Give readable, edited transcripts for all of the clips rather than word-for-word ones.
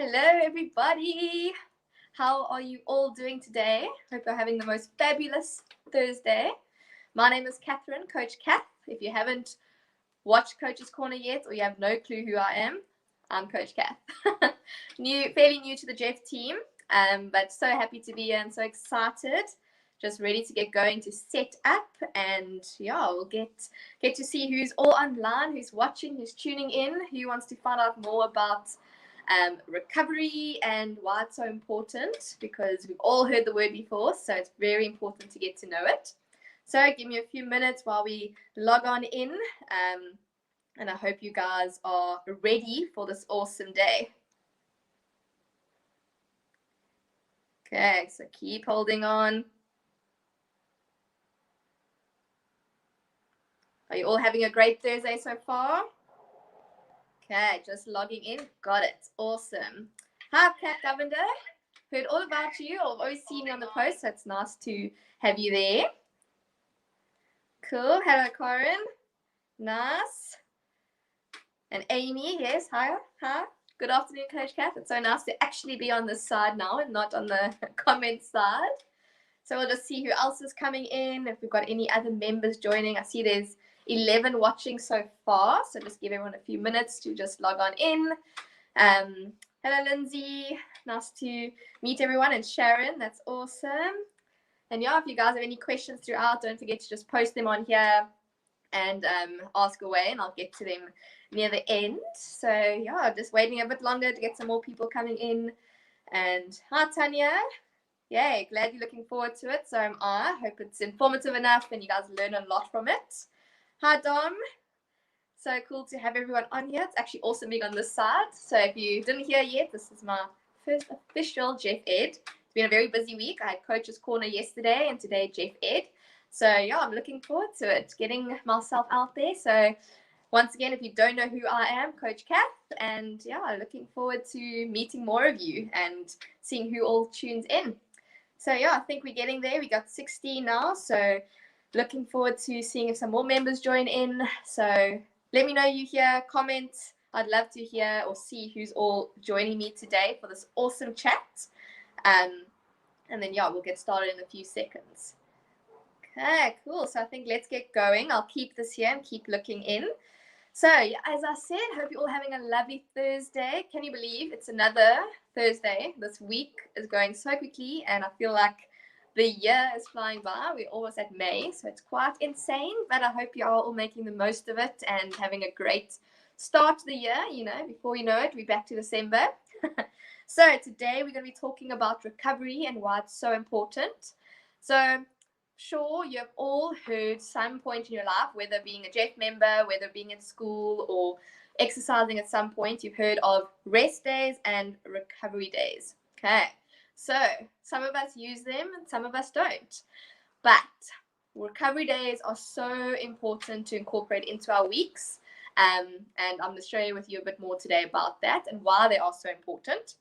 Hello, everybody. How are you all doing today? Hope you're having the most fabulous Thursday. My name is Catherine, Coach Cath. If you haven't watched Coach's Corner yet, or you have no clue who I am, I'm Coach Cath. Fairly new to the Jeff team, but so happy to be here and so excited. Just ready to get going to set up, and yeah, we'll get to see who's all online, who's watching, who's tuning in, who wants to find out more about recovery and why it's so important, because we've all heard the word before, so it's very important to get to know it. So give me a few minutes while we log on in, and I hope you guys are ready for this awesome day. Okay, so keep holding on. Are you all having a great Thursday so far? Okay, just logging in. Got it. Awesome. Hi, Cath Govender. Heard all about you. I've always seen you on the post, so it's nice to have you there. Cool. Hello, Corin. Nice. And Amy, yes. Hi. Good afternoon, Coach Cath. It's so nice to actually be on this side now and not on the comment side. So we'll just see who else is coming in, if we've got any other members joining. I see there's 11 watching so far, so just give everyone a few minutes to just log on in. Hello, Lindsay. Nice to meet everyone. And Sharon, that's awesome. And yeah, if you guys have any questions throughout, don't forget to just post them on here and ask away, and I'll get to them near the end. So yeah, just waiting a bit longer to get some more people coming in. And hi, Tanya. Yay, glad you're looking forward to it. So am I. Hope it's informative enough and you guys learn a lot from it. Hi, Dom. So cool to have everyone on here. It's actually awesome being on this side. So if you didn't hear yet, this is my first official Jeff Ed. It's been a very busy week. I had Coach's Corner yesterday and today Jeff Ed. So yeah, I'm looking forward to it, getting myself out there. So once again, if you don't know who I am, Coach Cath, and yeah, looking forward to meeting more of you and seeing who all tunes in. So yeah, I think we're getting there. We got 16 now, so looking forward to seeing if some more members join in. So let me know you here, comment. I'd love to hear or see who's all joining me today for this awesome chat. And then yeah, we'll get started in a few seconds. Okay, cool. So I think let's get going. I'll keep this here and keep looking in. So as I said, hope you're all having a lovely Thursday. Can you believe it's another Thursday? This week is going so quickly, and I feel like the year is flying by. We're almost at May, so it's quite insane, but I hope you are all making the most of it and having a great start to the year. You know, before you know it, we're back to December. So today we're going to be talking about recovery and why it's so important. So sure, you have all heard some point in your life, whether being a Jeff member, whether being in school or exercising at some point, you've heard of rest days and recovery days. Okay, so some of us use them and some of us don't. But recovery days are so important to incorporate into our weeks. And I'm going to share with you a bit more today about that and why they are so important.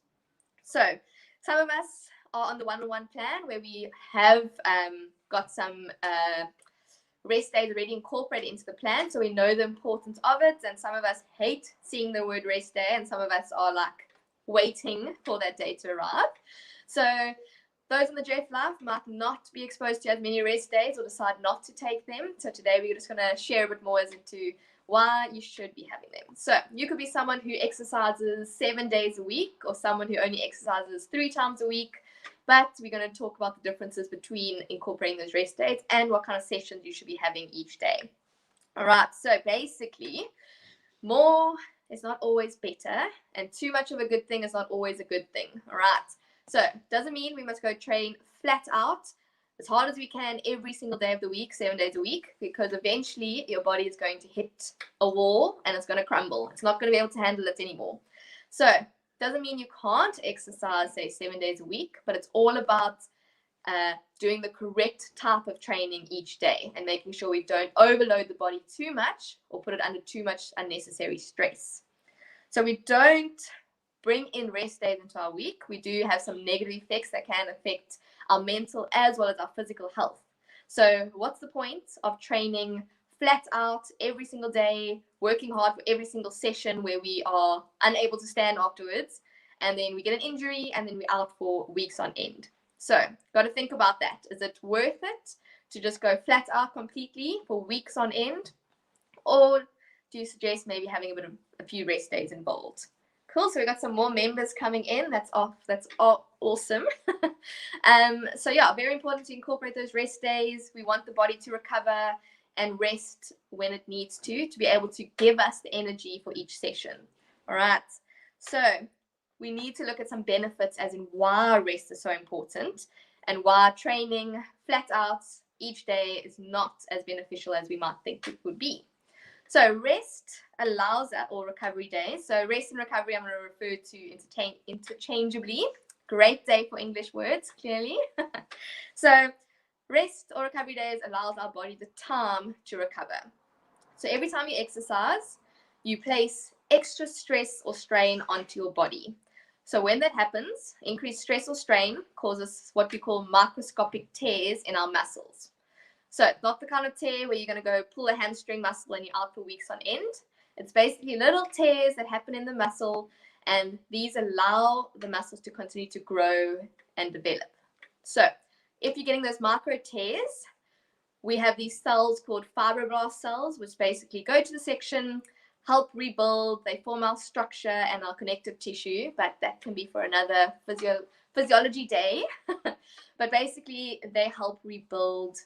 So some of us are on the one-on-one plan where we have got some rest days already incorporated into the plan, so we know the importance of it. And some of us hate seeing the word rest day, and some of us are like waiting for that day to arrive. So those in the Jeff life might not be exposed to as many rest days or decide not to take them. So today we're just going to share a bit more as into why you should be having them. So you could be someone who exercises 7 days a week, or someone who only exercises 3 times a week. But we're going to talk about the differences between incorporating those rest days and what kind of sessions you should be having each day. All right, so basically, more is not always better, and too much of a good thing is not always a good thing. All right, so doesn't mean we must go train flat out as hard as we can every single day of the week, 7 days a week, because eventually your body is going to hit a wall and it's going to crumble. It's not going to be able to handle it anymore. So doesn't mean you can't exercise, say, 7 days a week, but it's all about doing the correct type of training each day and making sure we don't overload the body too much or put it under too much unnecessary stress. So we don't bring in rest days into our week. We do have some negative effects that can affect our mental as well as our physical health. So what's the point of training flat out every single day, working hard for every single session where we are unable to stand afterwards, and then we get an injury, and then we're out for weeks on end. So got to think about that. Is it worth it to just go flat out completely for weeks on end, or do you suggest maybe having a few rest days involved? Cool. So we got some more members coming in. That's awesome. So yeah, very important to incorporate those rest days. We want the body to recover and rest when it needs to be able to give us the energy for each session. All right. So we need to look at some benefits as in why rest is so important and why training flat out each day is not as beneficial as we might think it would be. So rest allows us, or recovery days. So rest and recovery I'm going to refer to interchangeably. Great day for English words, clearly. So rest or recovery days allows our body the time to recover. So every time you exercise, you place extra stress or strain onto your body. So when that happens, increased stress or strain causes what we call microscopic tears in our muscles. So it's not the kind of tear where you're going to go pull a hamstring muscle and you're out for weeks on end. It's basically little tears that happen in the muscle, and these allow the muscles to continue to grow and develop. So if you're getting those micro tears, we have these cells called fibroblast cells, which basically go to the section, help rebuild. They form our structure and our connective tissue, but that can be for another physiology day. But basically, they help rebuild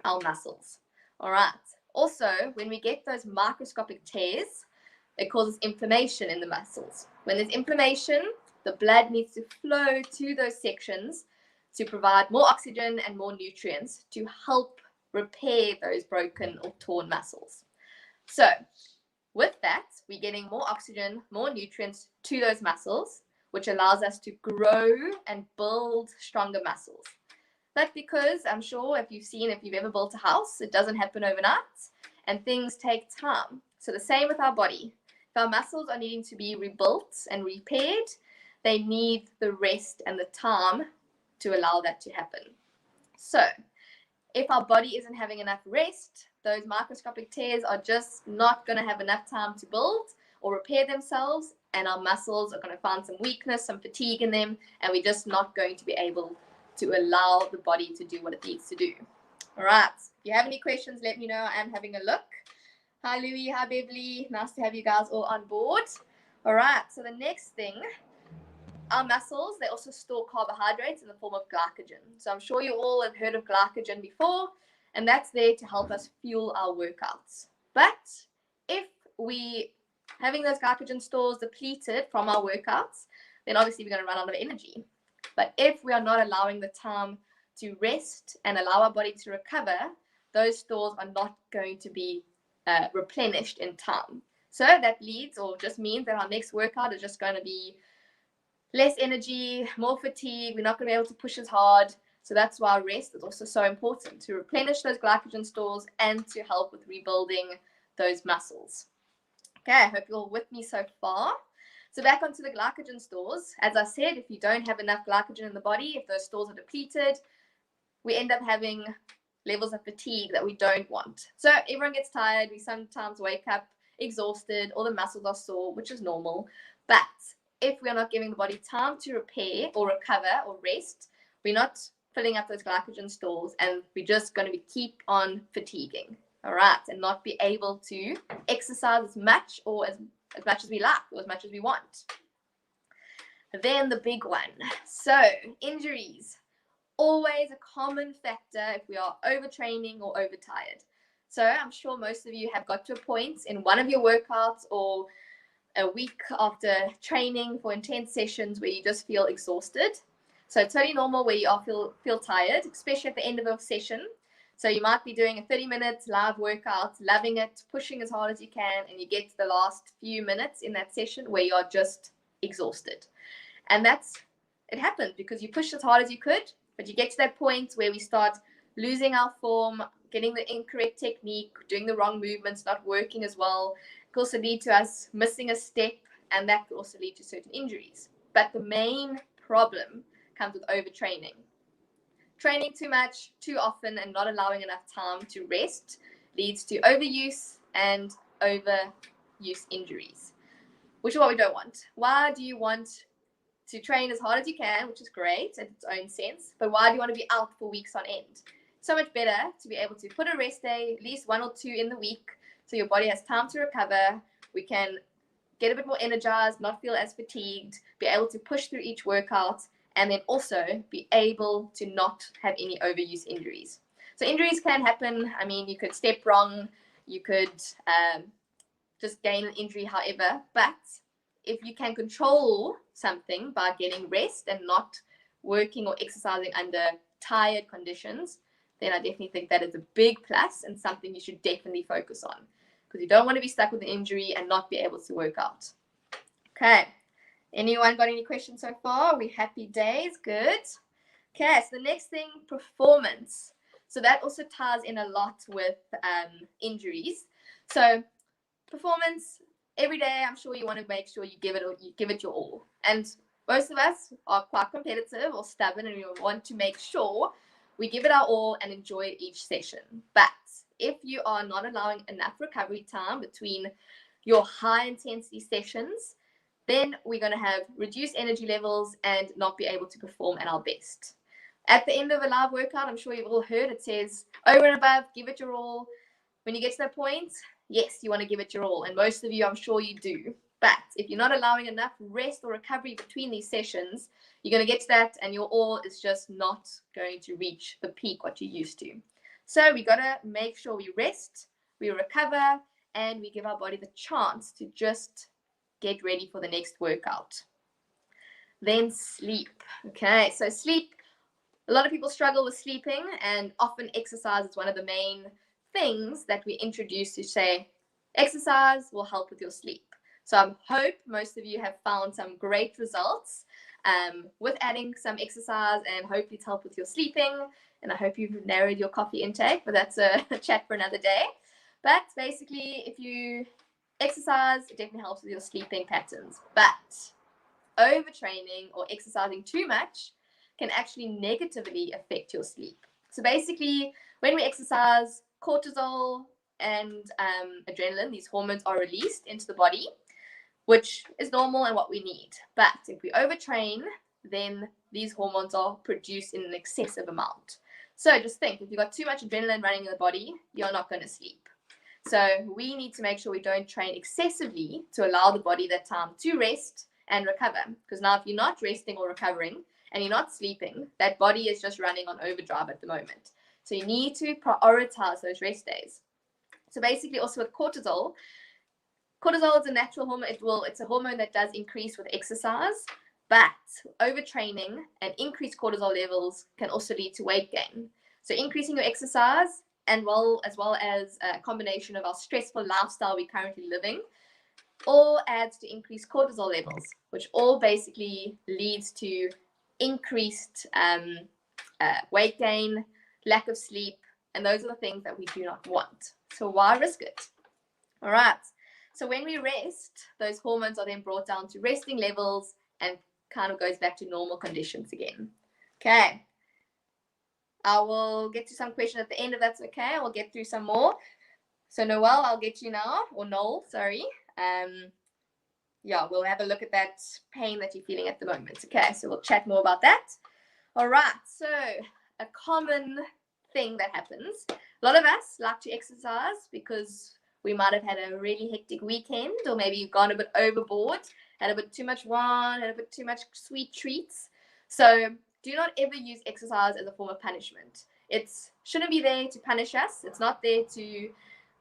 our muscles. All right. Also, when we get those microscopic tears, it causes inflammation in the muscles. When there's inflammation, the blood needs to flow to those sections to provide more oxygen and more nutrients to help repair those broken or torn muscles. So with that, we're getting more oxygen, more nutrients to those muscles, which allows us to grow and build stronger muscles. But because I'm sure if you've ever built a house, it doesn't happen overnight and things take time. So the same with our body. If our muscles are needing to be rebuilt and repaired, they need the rest and the time to allow that to happen. So if our body isn't having enough rest, those microscopic tears are just not going to have enough time to build or repair themselves, and our muscles are going to find some weakness, some fatigue in them, and we're just not going to be able to allow the body to do what it needs to do. All right. If you have any questions, let me know. I am having a look. Hi, Louie. Hi, Beverly. Nice to have you guys all on board. All right. So the next thing, our muscles, they also store carbohydrates in the form of glycogen. So I'm sure you all have heard of glycogen before, and that's there to help us fuel our workouts. But if we having those glycogen stores depleted from our workouts, then obviously we're going to run out of energy. But if we are not allowing the time to rest and allow our body to recover, those stores are not going to be replenished in time. So that leads or just means that our next workout is just going to be less energy, more fatigue. We're not going to be able to push as hard. So that's why rest is also so important, to replenish those glycogen stores and to help with rebuilding those muscles. Okay, I hope you're all with me so far. So back onto the glycogen stores. As I said, if you don't have enough glycogen in the body, if those stores are depleted, we end up having levels of fatigue that we don't want. So everyone gets tired. We sometimes wake up exhausted, or the muscles are sore, which is normal. But if we are not giving the body time to repair or recover or rest, we're not filling up those glycogen stores, and we're just going to keep on fatiguing. All right, and not be able to exercise as much or as much as we like or as much as we want. Then the big one. So injuries, always a common factor if we are overtraining or overtired. So I'm sure most of you have got to a point in one of your workouts or a week after training for intense sessions where you just feel exhausted. So it's totally normal where you all feel tired, especially at the end of a session. So you might be doing a 30-minute live workout, loving it, pushing as hard as you can, and you get to the last few minutes in that session where you are just exhausted. And it happens because you pushed as hard as you could, but you get to that point where we start losing our form, getting the incorrect technique, doing the wrong movements, not working as well. It can also lead to us missing a step, and that could also lead to certain injuries. But the main problem comes with overtraining. Training too much, too often, and not allowing enough time to rest leads to overuse and overuse injuries, which is what we don't want. Why do you want to train as hard as you can, which is great in its own sense. But why do you want to be out for weeks on end? So much better to be able to put a rest day, at least 1 or 2 in the week, so your body has time to recover. We can get a bit more energized, not feel as fatigued, be able to push through each workout, and then also be able to not have any overuse injuries. So injuries can happen. I mean, you could step wrong, you could just gain an injury, however, but if you can control something by getting rest and not working or exercising under tired conditions, then I definitely think that is a big plus and something you should definitely focus on, because you don't want to be stuck with an injury and not be able to work out. Okay, anyone got any questions so far? We happy days? Good. Okay, so the next thing, performance. So that also ties in a lot with injuries. So performance, every day, I'm sure you want to make sure you give it your all. And most of us are quite competitive or stubborn, and we want to make sure we give it our all and enjoy each session. But if you are not allowing enough recovery time between your high intensity sessions, then we're going to have reduced energy levels and not be able to perform at our best. At the end of a live workout, I'm sure you've all heard it says, over and above, give it your all. When you get to that point, yes, you want to give it your all. And most of you, I'm sure you do. But if you're not allowing enough rest or recovery between these sessions, you're going to get to that and your all is just not going to reach the peak what you used to. So we got to make sure we rest, we recover, and we give our body the chance to just get ready for the next workout. Then sleep. Okay, so sleep. A lot of people struggle with sleeping, and often exercise is one of the main things that we introduce to say exercise will help with your sleep. So I hope most of you have found some great results with adding some exercise, and hopefully it's helped with your sleeping. And I hope you've narrowed your coffee intake, but that's a chat for another day. But basically, if you exercise, it definitely helps with your sleeping patterns. But overtraining or exercising too much can actually negatively affect your sleep. So basically, when we exercise, cortisol and adrenaline, these hormones are released into the body, which is normal and what we need. But if we overtrain, then these hormones are produced in an excessive amount. So just think, if you've got too much adrenaline running in the body, you're not going to sleep. So we need to make sure we don't train excessively to allow the body that time to rest and recover. Because now if you're not resting or recovering, and you're not sleeping, that body is just running on overdrive at the moment. So you need to prioritize those rest days. So basically also with cortisol is a natural hormone. It's a hormone that does increase with exercise, but overtraining and increased cortisol levels can also lead to weight gain. So increasing your exercise and as well as a combination of our stressful lifestyle we're currently living all adds to increased cortisol levels, which all basically leads to increased weight gain, lack of sleep, and those are the things that we do not want. So why risk it? All right. So when we rest, those hormones are then brought down to resting levels and kind of goes back to normal conditions again. Okay. I will get to some questions at the end if that's okay. I will get through some more. So Noel, I'll get you now, or Noel, sorry. Yeah, we'll have a look at that pain that you're feeling at the moment. Okay, so we'll chat more about that. All right, so a common thing that happens. A lot of us like to exercise because we might have had a really hectic weekend, or maybe you've gone a bit overboard, had a bit too much wine, had a bit too much sweet treats. So do not ever use exercise as a form of punishment. It shouldn't be there to punish us. It's not there to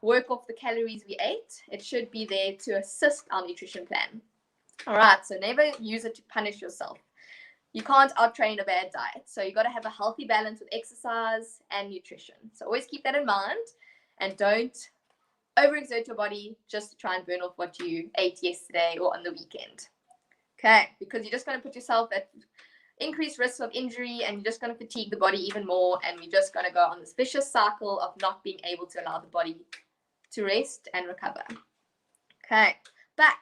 work off the calories we ate. It should be there to assist our nutrition plan. All right, so never use it to punish yourself. You can't out-train a bad diet. So you got to have a healthy balance with exercise and nutrition. So always keep that in mind and don't overexert your body just to try and burn off what you ate yesterday or on the weekend. Okay, because you're just going to put yourself at increased risk of injury, and you're just going to fatigue the body even more, and you're just going to go on this vicious cycle of not being able to allow the body to rest and recover. Okay, but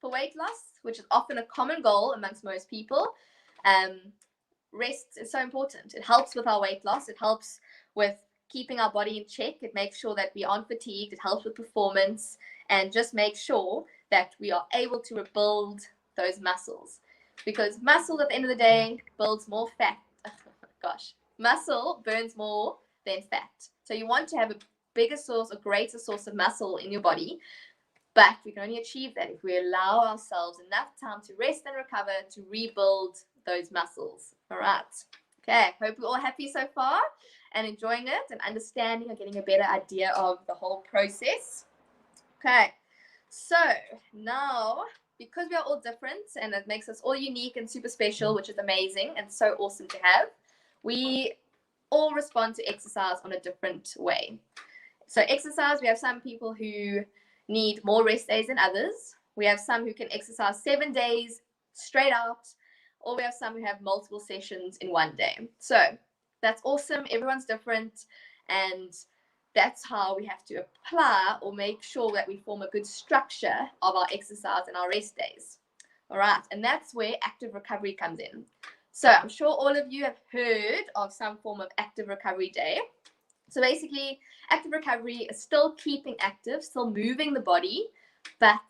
for weight loss, which is often a common goal amongst most people, rest is so important. It helps with our weight loss. It helps with keeping our body in check. It makes sure that we aren't fatigued. It helps with performance, and just make sure that we are able to rebuild those muscles. because muscle at the end of the day builds more fat. Gosh, muscle burns more than fat. So you want to have a bigger source, a greater source of muscle in your body, but we can only achieve that if we allow ourselves enough time to rest and recover to rebuild those muscles. All right. Okay, hope we're all happy so far and enjoying it and understanding or getting a better idea of the whole process. Okay, so now, because we are all different and it makes us all unique and super special, which is amazing and so awesome to have, we all respond to exercise on a different way. So exercise, we have some people who need more rest days than others. We have some who can exercise 7 days straight out, or we have some who have multiple sessions in one day. So that's awesome. Everyone's different, and that's how we have to apply or make sure that we form a good structure of our exercise and our rest days. All right, and that's where active recovery comes in. So I'm sure all of you have heard of some form of active recovery day. So basically, active recovery is still keeping active, still moving the body, but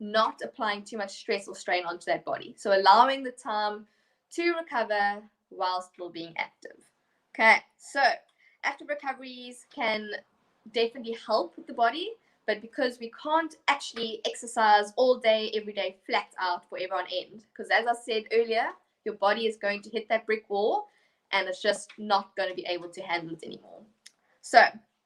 not applying too much stress or strain onto that body. So allowing the time to recover while still being active. Okay, so active recoveries can definitely help with the body, but because we can't actually exercise all day, every day, flat out forever on end, because as I said earlier, your body is going to hit that brick wall and it's just not going to be able to handle it anymore. So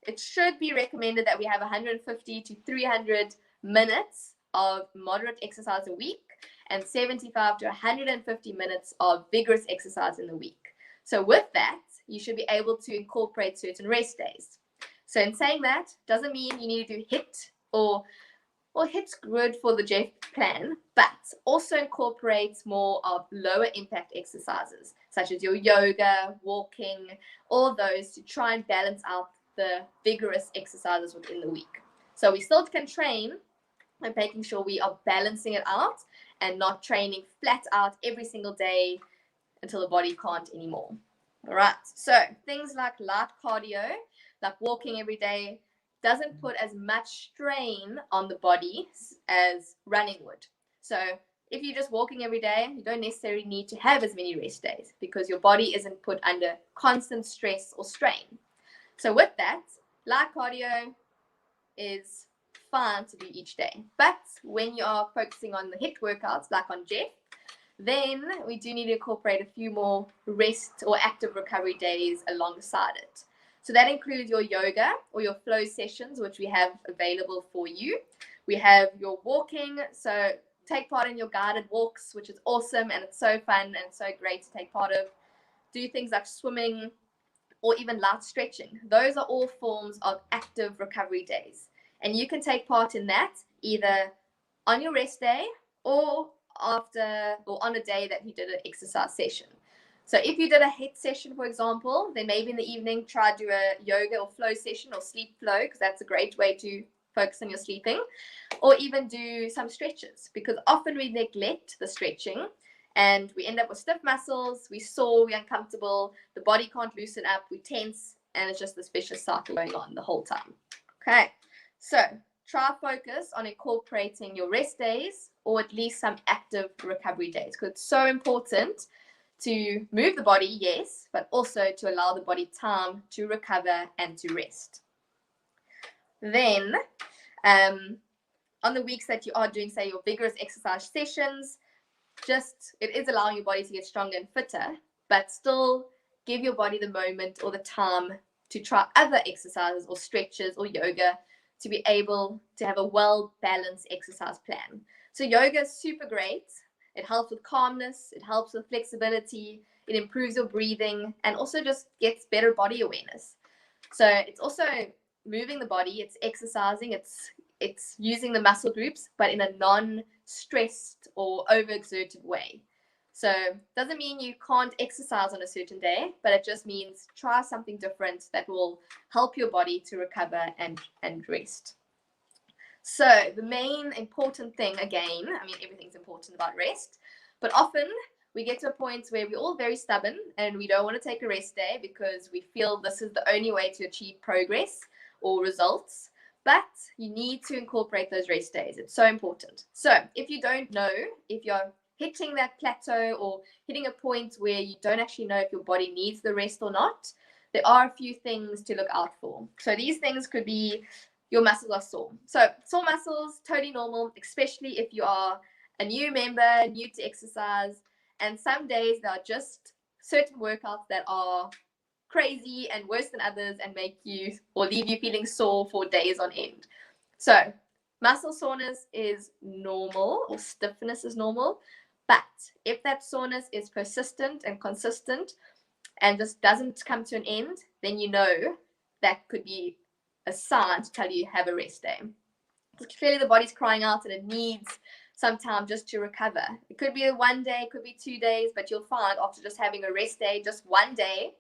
it should be recommended that we have 150 to 300 minutes of moderate exercise a week and 75 to 150 minutes of vigorous exercise in the week. So with that, you should be able to incorporate certain rest days. So in saying that, doesn't mean you need to do HIIT or HIIT's good for the Jeff plan, but also incorporates more of lower impact exercises, such as your yoga, walking, all those to try and balance out the vigorous exercises within the week. So we still can train by making sure we are balancing it out and not training flat out every single day until the body can't anymore. All right, so things like light cardio, like walking every day, doesn't put as much strain on the body as running would. So if you're just walking every day, you don't necessarily need to have as many rest days because your body isn't put under constant stress or strain. So with that, light cardio is fine to do each day. But when you are focusing on the HIIT workouts, like on Jeff, then we do need to incorporate a few more rest or active recovery days alongside it. So that includes your yoga or your flow sessions, which we have available for you. We have your walking, so take part in your guided walks, which is awesome, and it's so fun and so great to take part of. Do things like swimming or even light stretching. Those are all forms of active recovery days. And you can take part in that either on your rest day or after or on a day that you did an exercise session. So if you did a HIIT session, for example, then maybe in the evening try to do a yoga or flow session or sleep flow, because that's a great way to focus on your sleeping, or even do some stretches, because often we neglect the stretching and we end up with stiff muscles, we sore, we're uncomfortable, the body can't loosen up, we tense, and it's just this vicious cycle going on the whole time. Okay, so try focus on incorporating your rest days or at least some active recovery days, because it's so important to move the body, yes, but also to allow the body time to recover and to rest. Then, on the weeks that you are doing, say, your vigorous exercise sessions, it is allowing your body to get stronger and fitter, but still give your body the moment or the time to try other exercises or stretches or yoga to be able to have a well-balanced exercise plan. So yoga is super great. It helps with calmness, it helps with flexibility, it improves your breathing, and also just gets better body awareness. So it's also moving the body, it's exercising, it's using the muscle groups, but in a non-stressed or overexerted way. So doesn't mean you can't exercise on a certain day, but it just means try something different that will help your body to recover and rest. So the main important thing, again, I mean, everything's important about rest, but often we get to a point where we're all very stubborn and we don't want to take a rest day because we feel this is the only way to achieve progress or results. But you need to incorporate those rest days. It's so important. So if you don't know if you're hitting that plateau or hitting a point where you don't actually know if your body needs the rest or not, there are a few things to look out for. So these things could be your muscles are sore. So sore muscles, totally normal, especially if you are a new member, new to exercise. And some days there are just certain workouts that are crazy and worse than others and make you or leave you feeling sore for days on end. So muscle soreness is normal, or stiffness is normal. But if that soreness is persistent and consistent and just doesn't come to an end, then you know that could be a sign to tell you have a rest day. Because clearly the body's crying out and it needs some time just to recover. It could be 1 day, it could be 2 days, but you'll find after just having a rest day, just 1 day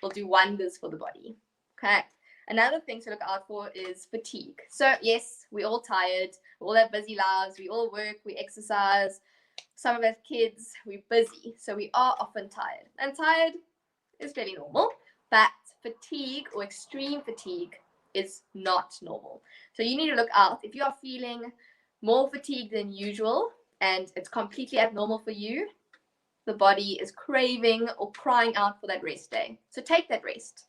will do wonders for the body. Okay. Another thing to look out for is fatigue. So yes, we're all tired. We all have busy lives. We all work. We exercise. Some of us kids, we're busy. So we are often tired. And tired is fairly normal. But fatigue or extreme fatigue is not normal. So you need to look out. If you are feeling more fatigued than usual and it's completely abnormal for you, the body is craving or crying out for that rest day. So take that rest.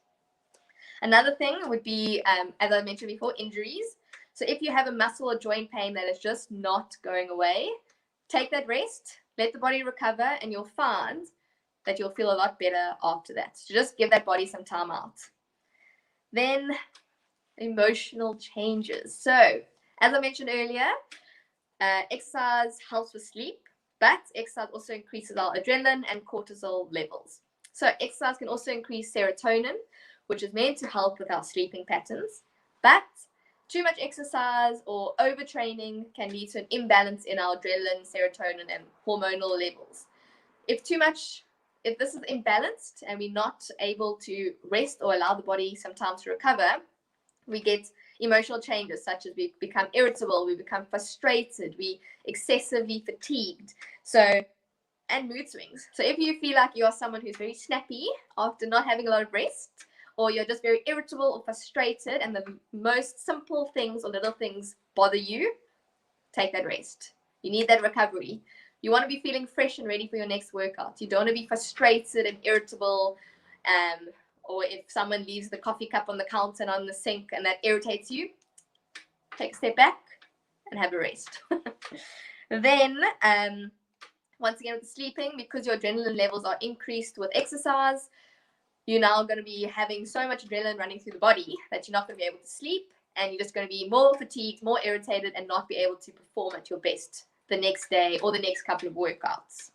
Another thing would be, as I mentioned before, injuries. So if you have a muscle or joint pain that is just not going away, take that rest, let the body recover, and you'll find that you'll feel a lot better after that. So just give that body some time out. Then emotional changes. So as I mentioned earlier, exercise helps with sleep, but exercise also increases our adrenaline and cortisol levels. So exercise can also increase serotonin, which is meant to help with our sleeping patterns. But too much exercise or overtraining can lead to an imbalance in our adrenaline, serotonin, and hormonal levels. If this is imbalanced and we're not able to rest or allow the body some time to recover, we get emotional changes such as we become irritable, we become frustrated, we excessively fatigued. And mood swings. So if you feel like you are someone who's very snappy after not having a lot of rest, or you're just very irritable or frustrated and the most simple things or little things bother you, take that rest. You need that recovery. You want to be feeling fresh and ready for your next workout. You don't want to be frustrated and irritable, or if someone leaves the coffee cup on the counter and on the sink and that irritates you, take a step back and have a rest. Then, once again with the sleeping, because your adrenaline levels are increased with exercise, you're now going to be having so much adrenaline running through the body that you're not going to be able to sleep, and you're just going to be more fatigued, more irritated, and not be able to perform at your best the next day or the next couple of workouts.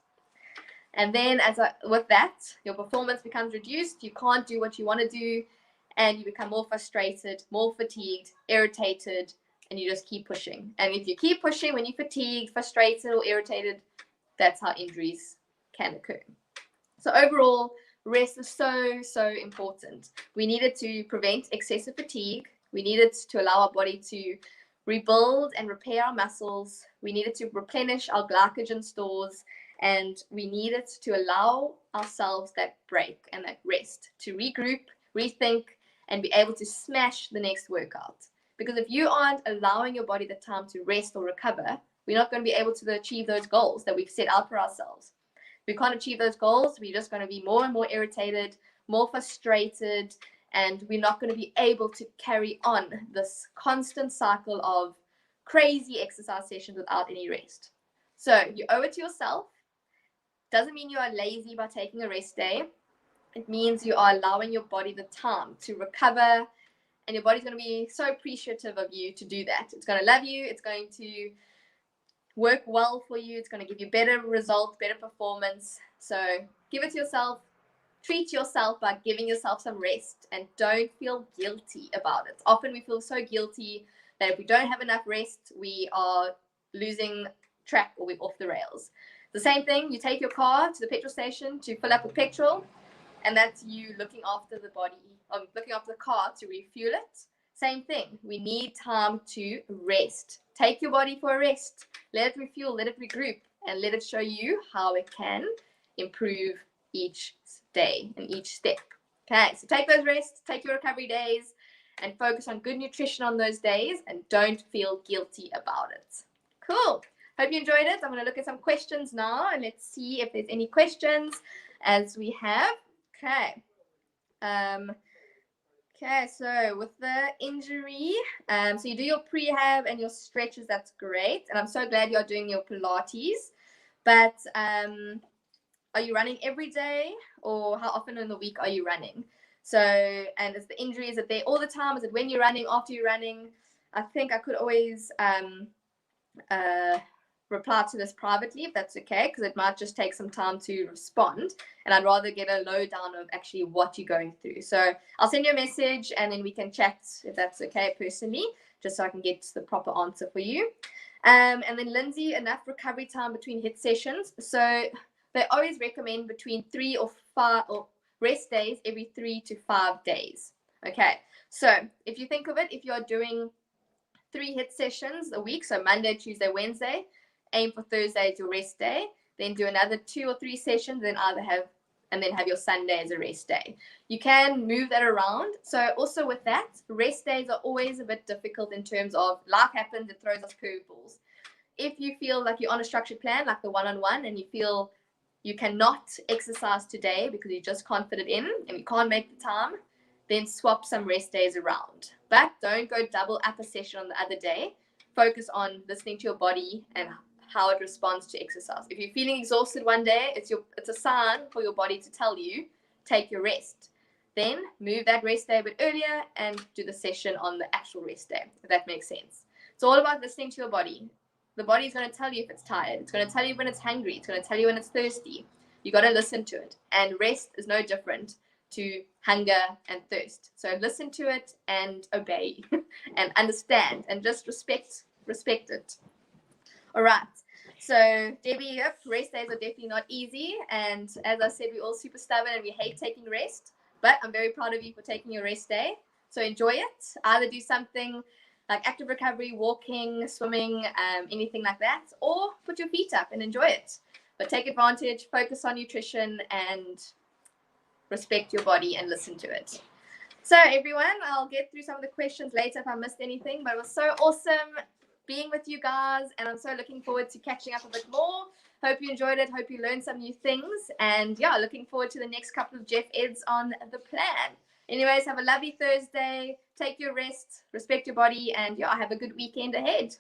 And then with that, your performance becomes reduced. You can't do what you want to do, and you become more frustrated, more fatigued, irritated, and you just keep pushing. And if you keep pushing when you're fatigued, frustrated, or irritated, that's how injuries can occur. So overall, rest is so important. We need it to prevent excessive fatigue. We need it to allow our body to rebuild and repair our muscles. We need it to replenish our glycogen stores, and we need it to allow ourselves that break and that rest to regroup, rethink, and be able to smash the next workout. Because if you aren't allowing your body the time to rest or recover, we're not going to be able to achieve those goals that we've set out for ourselves. If we can't achieve those goals, we're just going to be more and more irritated, more frustrated, and we're not going to be able to carry on this constant cycle of crazy exercise sessions without any rest. So you owe it to yourself. Doesn't mean you are lazy by taking a rest day. It means you are allowing your body the time to recover, and your body's going to be so appreciative of you to do that. It's going to love you. It's going to work well for you. It's going to give you better results, better performance. So give it to yourself. Treat yourself by giving yourself some rest, and don't feel guilty about it. Often we feel so guilty that if we don't have enough rest, we are losing track or we're off the rails. The same thing, you take your car to the petrol station to fill up with petrol, and that's you looking after the body, looking after the car to refuel it. Same thing, we need time to rest. Take your body for a rest. Let it refuel, let it regroup, and let it show you how it can improve each day and each step. Okay, so take those rests, take your recovery days, and focus on good nutrition on those days, and don't feel guilty about it. Cool. hope you enjoyed it. I'm going to look at some questions now, and let's see if there's any questions as we have. Okay. Okay, so with the injury, so you do your prehab and your stretches, that's great. And I'm so glad you're doing your Pilates. But are you running every day, or how often in the week are you running? So, and is the injury, is it there all the time? Is it when you're running, after you're running? I think I could always reply to this privately if that's okay, because it might just take some time to respond, and I'd rather get a lowdown of actually what you're going through. So I'll send you a message and then we can chat if that's okay personally, just so I can get the proper answer for you. And then Lindsay, enough recovery time between HIIT sessions. So they always recommend between 3 or 5 or rest days every 3 to 5 days. Okay, so if you think of it, if you're doing 3 HIIT sessions a week, so Monday, Tuesday, Wednesday, aim for Thursday as your rest day, then do another 2 or 3 sessions, then have your Sunday as a rest day. You can move that around. So also with that, rest days are always a bit difficult in terms of life happens, it throws us curveballs. If you feel like you're on a structured plan, like the one-on-one, and you feel you cannot exercise today because you just can't fit it in and you can't make the time, then swap some rest days around. But don't go double up a session on the other day. Focus on listening to your body and how it responds to exercise. If you're feeling exhausted one day, it's a sign for your body to tell you, take your rest. Then move that rest day a bit earlier and do the session on the actual rest day, if that makes sense. It's all about listening to your body. The body is going to tell you if it's tired. It's going to tell you when it's hungry. It's going to tell you when it's thirsty. You got to listen to it. And rest is no different to hunger and thirst. So listen to it and obey and understand and just respect it. All right. So Debbie, yep, rest days are definitely not easy. And as I said, we're all super stubborn and we hate taking rest. But I'm very proud of you for taking your rest day. So enjoy it. Either do something like active recovery, walking, swimming, anything like that, or put your feet up and enjoy it. But take advantage, focus on nutrition, and respect your body and listen to it. So everyone, I'll get through some of the questions later if I missed anything, but it was so awesome being with you guys, and I'm so looking forward to catching up a bit more. Hope you enjoyed it. Hope you learned some new things, and yeah, looking forward to the next couple of Jeff Eds on the plan. Anyways, have a lovely Thursday. Take your rest, respect your body, and yeah, have a good weekend ahead.